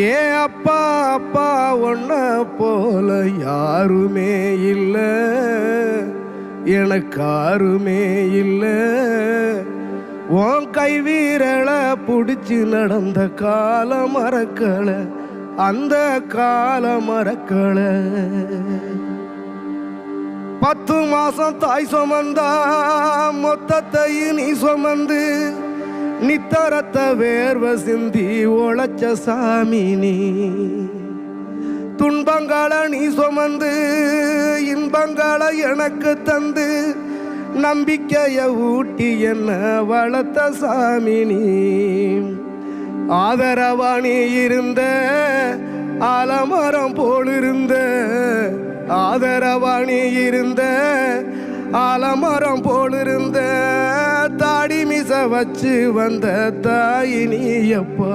ஏ அப்பா அப்பா ஒன்ன போல யாருமே இல்லை, எனக்கு யாருமே இல்லை. உன் கை வீரலை பிடிச்சி நடந்த கால மறக்கலை, அந்த கால மறக்கலை. 10 மாசம் தாய் சுமந்தா மொத்தத்தையும் நீ சுமந்து நித்தரத்த வேர்வ சிந்தி உழைச்ச சாமி நீ. துன்பங்களை நீ சுமந்து இன்பங்களை எனக்கு தந்து நம்பிக்கைய ஊட்டி என்ன வளர்த்த சாமி நீ. ஆதரவா நீ இருந்த ஆலமரம் போலிருந்த, ஆதரவா நீ இருந்த ஆலமரம் போலிருந்த, தாடி மிச வச்சு வந்த தாய் நீ அப்பா.